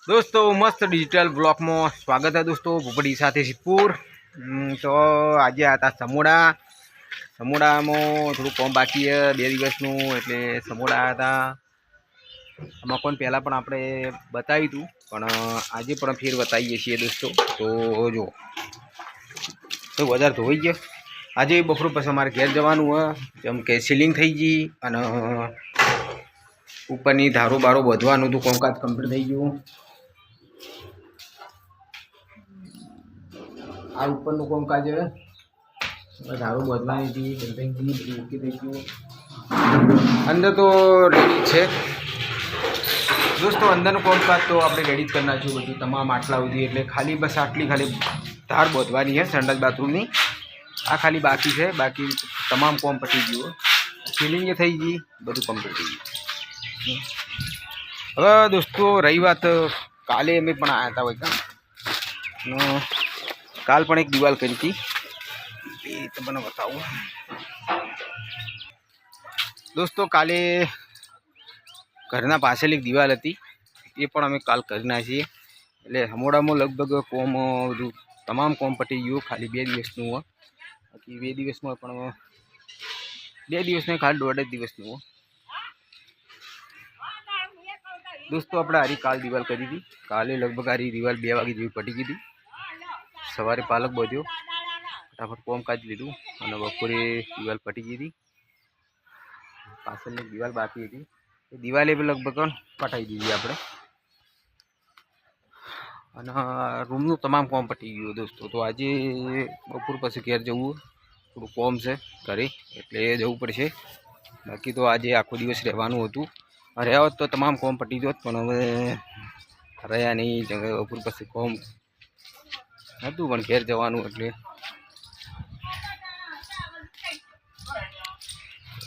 दोस्तों मस्त digital block में स्वागत है दोस्तों। भूपड़ी साथ सिद्धपुर। तो आज आता समोड़ा समोड़ा में थोड़ा कम बाकी है 2 दिवसनु एटले समोड़ा आता आम कोण पहला पण आपणे बताव्युं हतुं पण आजे पण फेर बतावीए छीए दोस्तों। तो जो तो बजार धोई गयो। आज बपोर पछी अमारे घेर जवानुं है जेम के सीलिंग थई गई अने उपरनी धारो बारो बधवानुं हतुं कामकाज कम्प्लीट थई गयुं। आ उपरनुं कामकाज धारो बदलानी थी बदलाई गई बधी ओके थई गयुं। अंदर तो रेडी है दोस्तों। अंदरनुं कामकाज तो आपणे रेडी ज करी नाख्युं बधुं तमाम आटला सुधी एटले खाली बस आटली खाली धार बधवानी है संडास बाथरूमनी। आ खाली बाकी है, बाकी तमाम काम पती गयुं। सीलिंग थई गई बधुं कम्प्लीट थई गयुं। हवे दोस्तों रही बात काले अमे पण आया था वैका काल पण एक दीवाल करी थी ए तमने बताऊं दोस्तों। काले घरना पाछळ एक दीवाल हती ए पण अमे काल करी नाखी एटले हमोडामां लगभग कोम बधुं तमाम कोम पती गयुं। खाली 2 दिवसनुं हो बाकी 2 दिवसमां पण 2 दिवस नहीं खाली 1.5 दिवसनुं हो दोस्तों। अपने आरी काल दीवाल करी थी काले लगभग आरी दीवाल 2 वागे जेवी पटी गई थी। सवारे पालक बध्यो फटाफट कामकाज लीधुं अने बपोरे दीवाल पटी गई थी। पाछळनी दीवाल बाकी थी दीवाले लगभग पटाई दीधी आपणे अने रूमनुं तमाम काम पटी गयुं दोस्तों। तो आज बपोर पछी घेर जवुं थोड़ुं काम छे घरे एटले जवुं पड़शे। बाकी तो आज आखो दिवस रहेवानुं हतुं रह्या होत तो तमाम काम पटी जोत पण हवे रह्या नहीं। बपोर पछी काम हतुं पण घेर जवानुं एटले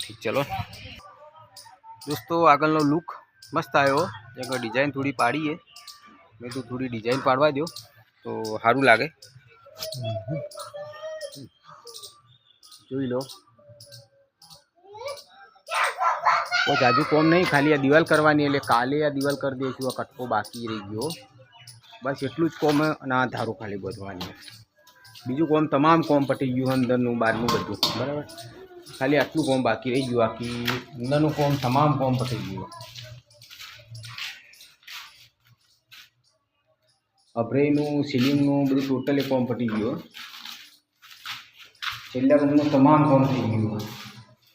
ठीक। चलो दोस्तों आगळनो लुक मस्त आयो। जगह डिजाइन थोड़ी पाड़ी है मैं तो थोड़ी डिजाइन पाड़वा दो तो सारूँ लागे। जोई लो वो जाजू कॉम नहीं खाली आ दीवाल करवानी एटले काले आ दीवाल कर दईशुं। आ कटको बाकी रही गयो बस एटलुं ज कॉम है अने आ धारो खाली बधवानी है। बीजू कॉम तमाम कॉम पटी गयुं अंदरनुं बारनुं बधुं बराबर। खाली आटलुं कॉम बाकी रही गयुं आखी अंदरनुं कॉम तमाम कॉम पटी गयुं। अभरेनु सीलिंगनु बधुं टोटली कॉम पटी गयुं। छेल्ला रूमनुं तमाम कॉम थई गयुं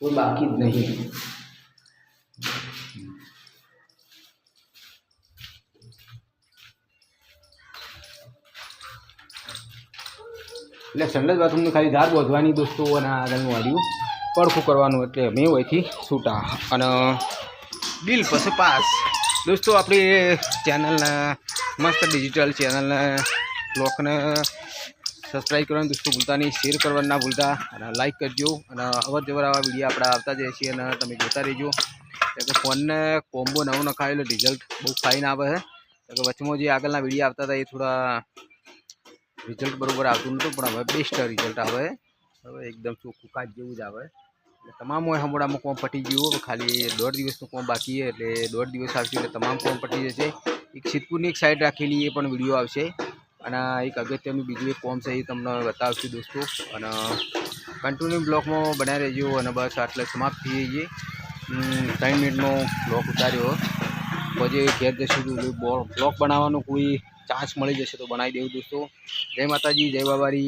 कोई बाकी ज नहीं। એટલે સંડાસ બાથરૂમની ખાલી ધાર બોધવાની દોસ્તો અને આગળનું વાળ્યું પડખું કરવાનું એટલે મેં હોયથી છૂટા અને બિલ પછી પાસ दोस्तों। अपनी चैनल मस्त डिजिटल चैनल ब्लॉग ने सब्सक्राइब करना दोस्तों भूलता नहीं, शेर करवा ना भूलता और लाइक करजो और अवर जवर आवा विडियो अपना आता जाए छे अने तमे जोता रहीजो। तो फोन ने कॉम्बो नवो नखायेलो रिजल्ट बहुत फाइन आवे है। तो वचमो जे आगळना विडियो आता था ये थोड़ा रिजल्ट बरोबर आवतुं नहोतुं पण हवे बेस्ट रिजल्ट आवे। हवे एकदम चोख्खुं काच जेवुं ज आवे। तमाम हमोडामां कोम पटी गयुं खाली 1.5 दिवसनुं कोम बाकी है एटले 1.5 दिवस आवशे एटले तमाम कोम पटी जशे। एक सिद्धपुरनी एक साइड राखेली ए पण विडियो आवशे अने एक अगत्यनुं बीजुं एक कोम छे ए तमने बतावशुं दोस्तों। अने कन्टिन्यू ब्लॉगमां बनाई रहेजो अने बस आटले समाप्त थई जईए। 3 मिनिटनो ब्लॉग उतार्यो पछी घेर जशुं ब्लॉग बनाववानो कोई चांस मळी जशे तो बनावी देवुं दोस्तों। जय माताजी जय बाबारी।